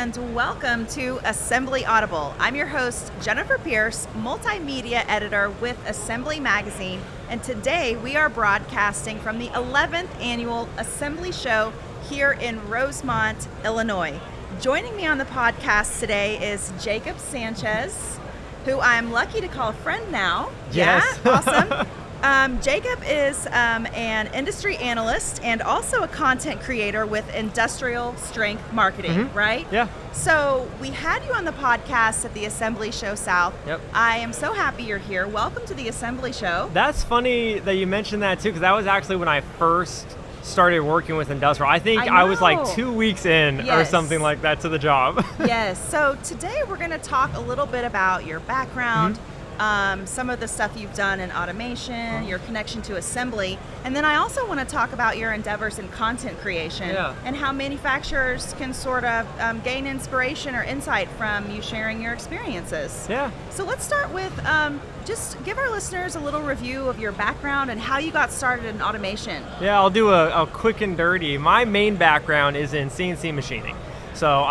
and welcome to Assembly Audible. I'm your host, Jennifer Pierce, multimedia editor with Assembly Magazine, and today we are broadcasting from the 11th annual Assembly Show here in Rosemont, Illinois. Joining me on the podcast today is Jacob Sanchez, who I'm lucky to call a friend now. Yes. Yeah, awesome. Jacob is an industry analyst and also a content creator with industrial strength marketing, right? Yeah. So we had you on the podcast at the Assembly Show South. Yep. I am so happy you're here. Welcome to the Assembly Show. That's funny that you mentioned that too, because that was actually when I first started working with industrial. I think I was like 2 weeks in or something like that to the job. Yes. So today we're going to talk a little bit about your background, some of the stuff you've done in automation, your connection to assembly, and then I also want to talk about your endeavors in content creation and how manufacturers can sort of gain inspiration or insight from you sharing your experiences. Yeah. So let's start with just give our listeners a little review of your background and how you got started in automation. Yeah, I'll do a quick and dirty. My main background is in CNC machining. So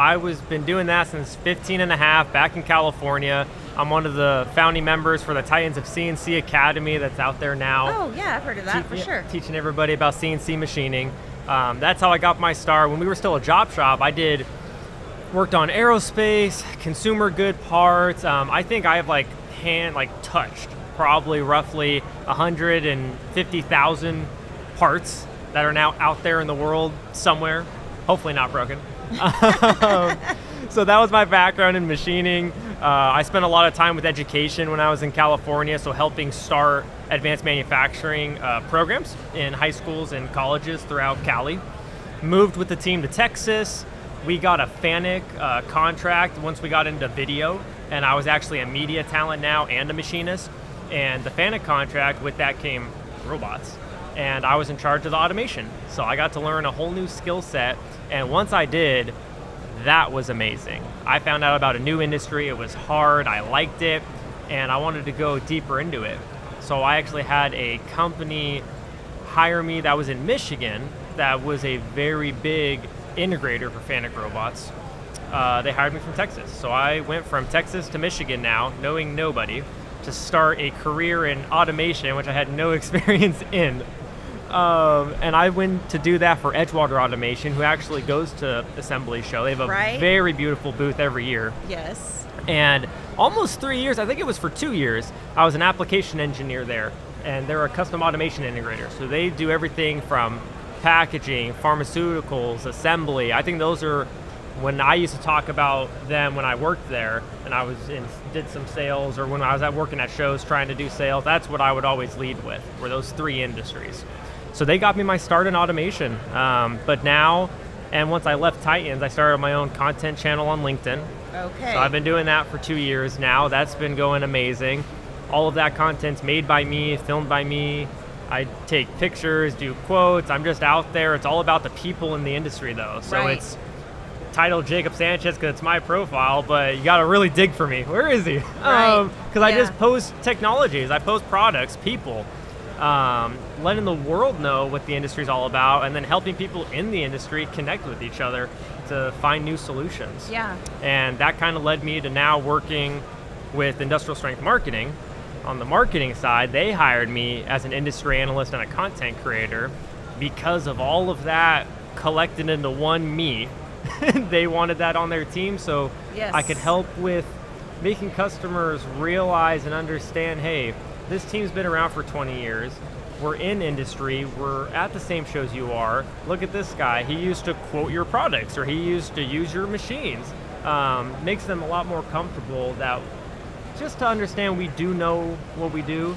been doing that since 15 and a half back in California. I'm one of the founding members for the Titans of CNC Academy that's out there now. Oh yeah, I've heard of that for sure. Teaching everybody about CNC machining. That's how I got my start. When we were still a job shop, worked on aerospace, consumer good parts. I think I have touched probably roughly 150,000 parts that are now out there in the world somewhere, hopefully not broken. So that was my background in machining. I spent a lot of time with education when I was in California, so helping start advanced manufacturing programs in high schools and colleges throughout Cali. Moved with the team to Texas. We got a FANUC contract once we got into video, and I was actually a media talent now and a machinist. And the FANUC contract, with that came robots. And I was in charge of the automation. So I got to learn a whole new skill set. And once I did, that was amazing. I found out about a new industry. It was hard. I liked it. And I wanted to go deeper into it. So I actually had a company hire me that was in Michigan that was a very big integrator for FANUC robots. They hired me from Texas. So I went from Texas to Michigan now, knowing nobody, to start a career in automation, which I had no experience in. And I went to do that for Edgewater Automation, who actually goes to Assembly Show. They have a very beautiful booth every year. Yes. And almost 3 years, I think it was for 2 years, I was an application engineer there. And they're a custom automation integrator. So they do everything from packaging, pharmaceuticals, assembly. I think those are, when I used to talk about them when I worked there and did some sales, or when I was working at shows trying to do sales, that's what I would always lead with, were those three industries. So they got me my start in automation. But now, and once I left Titans, I started my own content channel on LinkedIn. Okay. So I've been doing that for 2 years now. That's been going amazing. All of that content's made by me, filmed by me. I take pictures, do quotes. I'm just out there. It's all about the people in the industry, though. So it's titled Jacob Sanchez because it's my profile, but you got to really dig for me. Where is he? Because I just post technologies. I post products, people. Letting the world know what the industry is all about, and then helping people in the industry connect with each other to find new solutions. Yeah. And that kind of led me to now working with Industrial Strength Marketing. On the marketing side, they hired me as an industry analyst and a content creator because of all of that collected into one me. They wanted that on their team, so I could help with making customers realize and understand, hey, this team's been around for 20 years. We're in industry. We're at the same shows you are. Look at this guy. He used to quote your products, or he used to use your machines. Makes them a lot more comfortable that just to understand we do know what we do.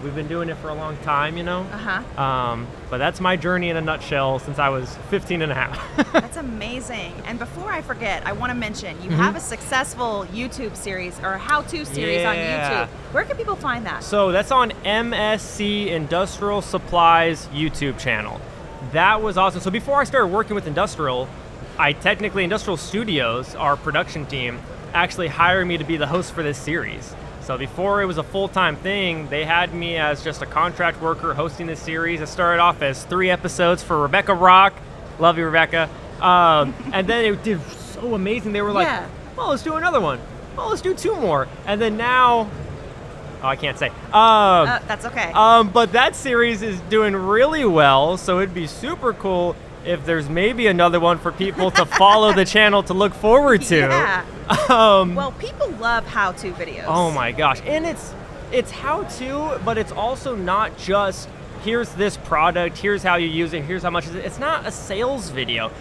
We've been doing it for a long time, you know? But that's my journey in a nutshell since I was 15 and a half. That's amazing. And before I forget, I want to mention, you have a successful YouTube series or how-to series on YouTube. Where can people find that? So that's on MSC Industrial Supplies YouTube channel. That was awesome. So before I started working with Industrial Studios, our production team, actually hired me to be the host for this series. So before it was a full-time thing, they had me as just a contract worker hosting this series. It started off as 3 episodes for Rebecca Rock. Love you, Rebecca. And then it did so amazing. They were like, Yeah. well, let's do another one. Well, let's do 2 more. And then now, I can't say. That's okay. But that series is doing really well, so it'd be super cool if there's maybe another one for people to follow the channel to look forward to. Yeah. Well, people love how-to videos. Oh my gosh. And it's how-to, but it's also not just here's this product, here's how you use it, here's how much is it. It's not a sales video.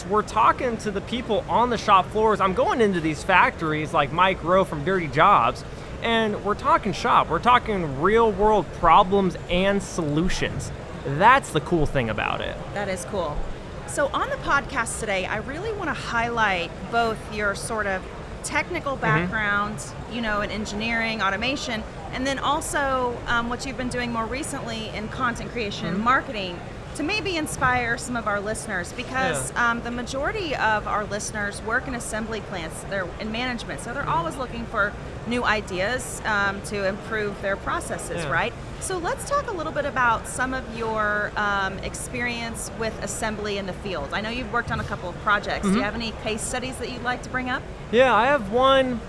We're talking to the people on the shop floors. I'm going into these factories like Mike Rowe from Dirty Jobs, and we're talking shop. We're talking real world problems and solutions. That's the cool thing about it. That is cool. So on the podcast today, I really want to highlight both your sort of technical background, in engineering, automation, and then also what you've been doing more recently in content creation and marketing to maybe inspire some of our listeners, because the majority of our listeners work in assembly plants, they're in management, so they're always looking for new ideas to improve their processes, right? So let's talk a little bit about some of your experience with assembly in the field. I know you've worked on a couple of projects. Do you have any case studies that you'd like to bring up? Yeah, I have one.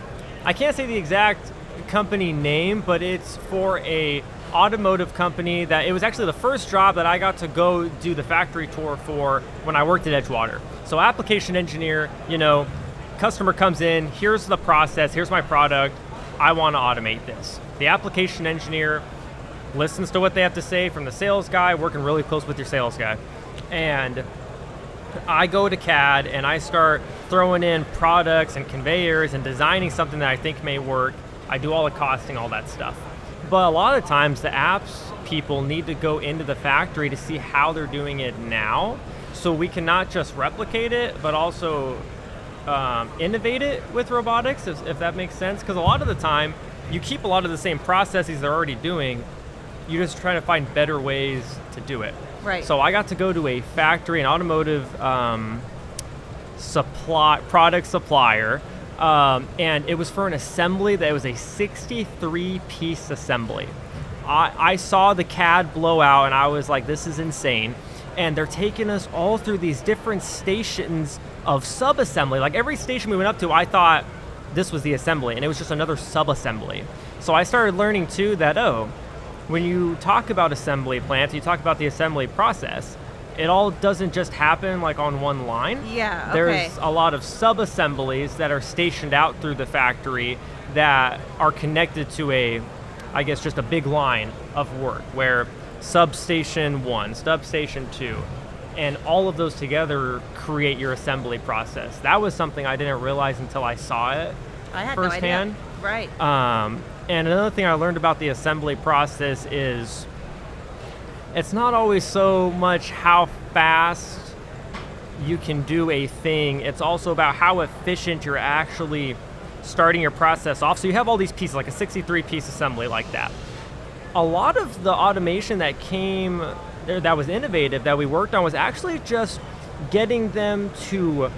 I can't say the exact company name, but it's for a automotive company that it was actually the first job that I got to go do the factory tour for when I worked at Edgewater. So application engineer, customer comes in, here's the process, here's my product, I want to automate this. The application engineer listens to what they have to say from the sales guy, working really close with your sales guy. And I go to CAD and I start throwing in products and conveyors and designing something that I think may work. I do all the costing, all that stuff. But a lot of times the apps people need to go into the factory to see how they're doing it now, so we can not just replicate it, but also innovate it with robotics, if that makes sense. Because a lot of the time, you keep a lot of the same processes they're already doing, you're just trying to find better ways to do it. Right. So I got to go to a factory, an automotive product supplier, and it was for an assembly that was a 63-piece assembly. I saw the CAD blow out and I was like, this is insane. And they're taking us all through these different stations of sub-assembly. Like every station we went up to, I thought this was the assembly, and it was just another sub-assembly. So I started learning too that, when you talk about assembly plants, you talk about the assembly process, it all doesn't just happen like on one line. Yeah, okay. There's a lot of sub-assemblies that are stationed out through the factory that are connected to just a big line of work where substation 1, substation 2, and all of those together create your assembly process. That was something I didn't realize until I saw it firsthand. No idea. Right. And another thing I learned about the assembly process is it's not always so much how fast you can do a thing, it's also about how efficient you're actually starting your process off. So you have all these pieces, like a 63-piece assembly like that. A lot of the automation that came there that was innovative that we worked on was actually just getting them to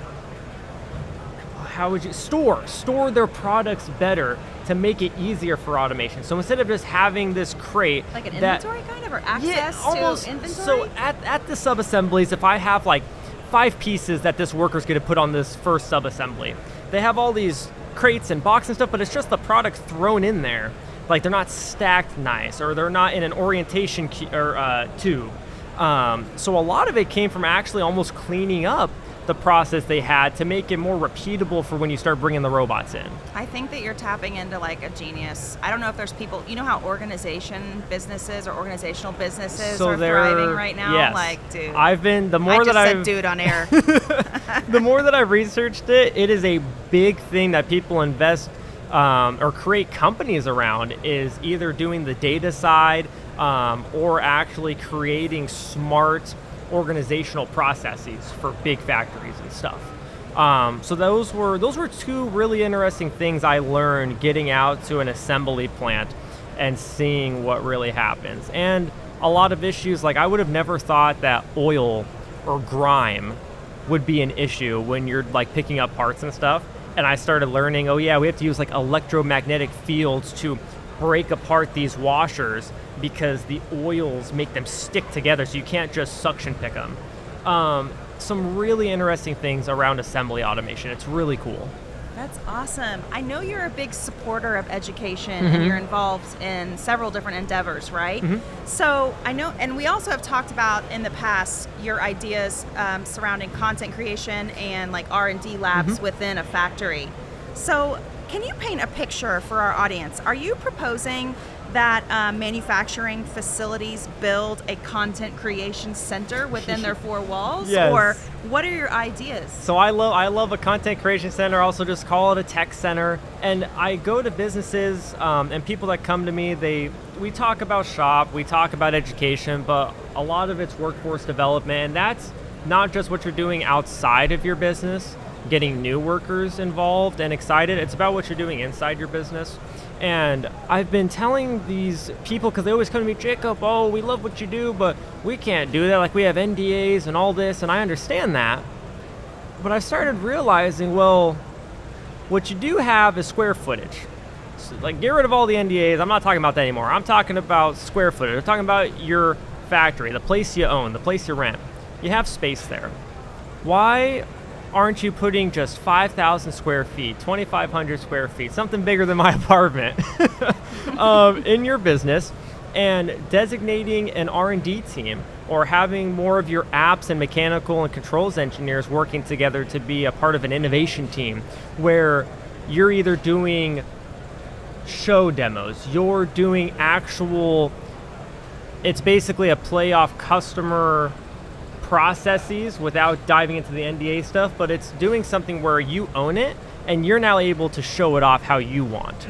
store their products better to make it easier for automation. So instead of just having this crate, like an inventory kind of, or access to inventory? So at the sub-assemblies, if I have like 5 pieces that this worker's gonna put on this first sub-assembly, they have all these crates and boxes and stuff, but it's just the product thrown in there. Like they're not stacked nice, or they're not in an orientation tube. So a lot of it came from actually almost cleaning up the process they had to make it more repeatable for when you start bringing the robots in. I think that you're tapping into like a genius. I don't know if there's people, how organizational businesses are thriving right now? Yes. Like, dude. Said dude on air. The more that I've researched it, it is a big thing that people invest or create companies around, is either doing the data side or actually creating smart organizational processes for big factories and stuff. So those were 2 really interesting things I learned getting out to an assembly plant and seeing what really happens. And a lot of issues, like I would have never thought that oil or grime would be an issue when you're like picking up parts and stuff. And I started learning, we have to use like electromagnetic fields to break apart these washers because the oils make them stick together, so you can't just suction pick them. some really interesting things around assembly automation. It's really cool. That's awesome. I know you're a big supporter of education and you're involved in several different endeavors, right? So I know, and we also have talked about in the past your ideas surrounding content creation and like R&D labs within a factory. So can you paint a picture for our audience? Are you proposing that manufacturing facilities build a content creation center within their four walls? Yes. Or what are your ideas? So I love a content creation center. I also just call it a tech center. And I go to businesses and people that come to me, we talk about shop, we talk about education, but a lot of it's workforce development. And that's not just what you're doing outside of your business, getting new workers involved and excited. It's about what you're doing inside your business. And I've been telling these people, because they always come to me, Jacob, oh, we love what you do, but we can't do that. Like, we have NDAs and all this, and I understand that. But I started realizing, well, what you do have is square footage. So, like, get rid of all the NDAs. I'm not talking about that anymore. I'm talking about square footage. I'm talking about your factory, the place you own, the place you rent. You have space there. Why aren't you putting just 5,000 square feet, 2,500 square feet, something bigger than my apartment, in your business, and designating an R&D team, or having more of your apps and mechanical and controls engineers working together to be a part of an innovation team, where you're either doing show demos, you're doing actual, it's basically a play off customer processes without diving into the NDA stuff, but it's doing something where you own it and you're now able to show it off how you want.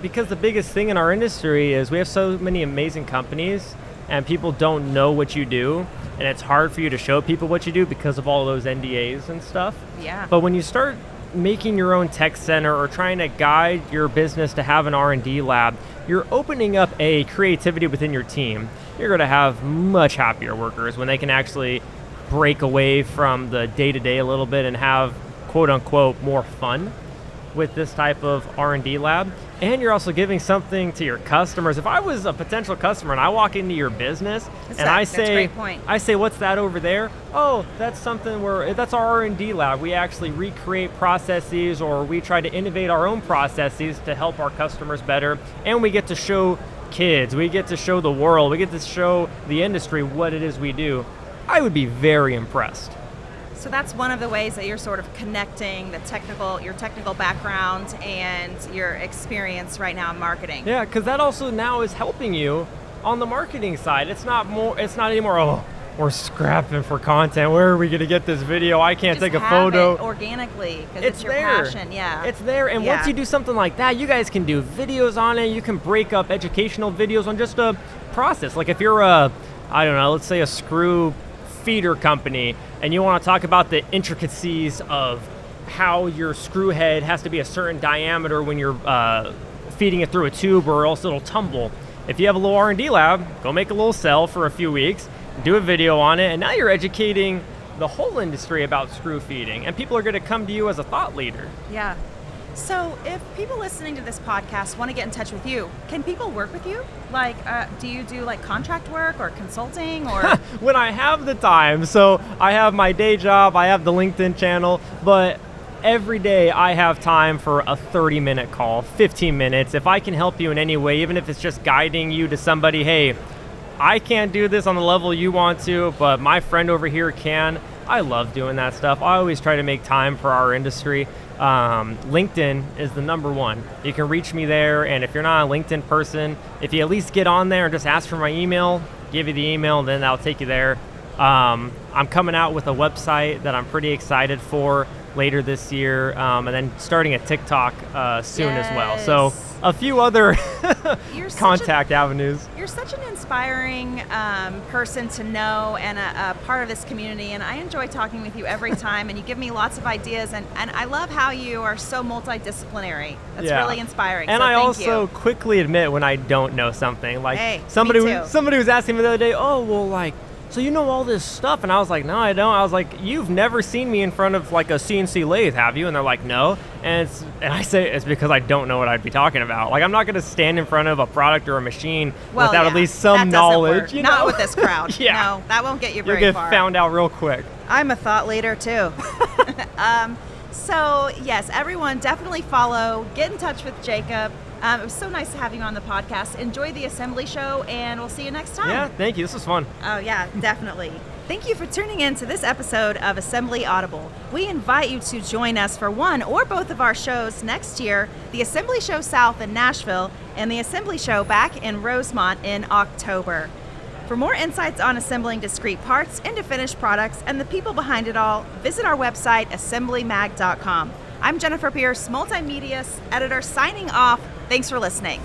Because the biggest thing in our industry is we have so many amazing companies and people don't know what you do, and it's hard for you to show people what you do because of all those NDAs and stuff. Yeah. But when you start making your own tech center or trying to guide your business to have an R&D lab, you're opening up a creativity within your team. You're going to have much happier workers when they can actually break away from the day-to-day a little bit and have, quote-unquote, more fun with this type of R&D lab. And you're also giving something to your customers. If I was a potential customer and I walk into your business I say, what's that over there? Oh, that's something that's our R&D lab. We actually recreate processes, or we try to innovate our own processes to help our customers better. And we get to show kids, we get to show the world, we get to show the industry what it is we do. I would be very impressed. So that's one of the ways that you're sort of connecting your technical background and your experience right now in marketing. Yeah, because that also now is helping you on the marketing side. It's not anymore, oh, we're scrapping for content. Where are we going to get this video? I can't take a photo. It organically, because it's your there. Passion. Yeah, it's there. And once you do something like that, you guys can do videos on it. You can break up educational videos on just a process. Like if you're let's say a screw feeder company, and you want to talk about the intricacies of how your screw head has to be a certain diameter when you're feeding it through a tube, or else it'll tumble. If you have a little R&D lab, go make a little cell for a few weeks, do a video on it, and now you're educating the whole industry about screw feeding, and people are going to come to you as a thought leader. Yeah. So if people listening to this podcast want to get in touch with you, can people work with you? Like, do you do like contract work or consulting or? When I have the time. So I have my day job, I have the LinkedIn channel, but every day I have time for a 30-minute call, 15 minutes. If I can help you in any way, even if it's just guiding you to somebody, hey, I can't do this on the level you want to, but my friend over here can. I love doing that stuff. I always try to make time for our industry. LinkedIn is the number one. You can reach me there, and if you're not a LinkedIn person, if you at least get on there and just ask for my email, give you the email, then that'll take you there. I'm coming out with a website that I'm pretty excited for later this year, and then starting a TikTok soon as well. So a few other contact avenues. You're such an inspiring person to know, and a part of this community, and I enjoy talking with you every time, and you give me lots of ideas, and I love how you are so multidisciplinary. That's really inspiring. And so I thank also you. Quickly admit when I don't know something. Like hey, somebody was asking me the other day, oh, well, like, so you know all this stuff? And I was like, no, I don't. I was like, you've never seen me in front of like a CNC lathe, have you? And they're like, no. And I say it's because I don't know what I'd be talking about. Like, I'm not going to stand in front of a product or a machine without at least some knowledge. You know? Not with this crowd. Yeah. No, that won't get you very You'll get far. found out real quick. I'm a thought leader too. So yes, everyone definitely follow, get in touch with Jacob. It was so nice to have you on the podcast. Enjoy the assembly show, and we'll see you next time. Yeah, thank you. This was fun. Oh yeah, definitely. Thank you for tuning in to this episode of Assembly Audible. We invite you to join us for one or both of our shows next year, the Assembly Show South in Nashville and the Assembly Show back in Rosemont in October. For more insights on assembling discrete parts into finished products and the people behind it all, visit our website, assemblymag.com. I'm Jennifer Pierce, multimedia editor, signing off. Thanks for listening.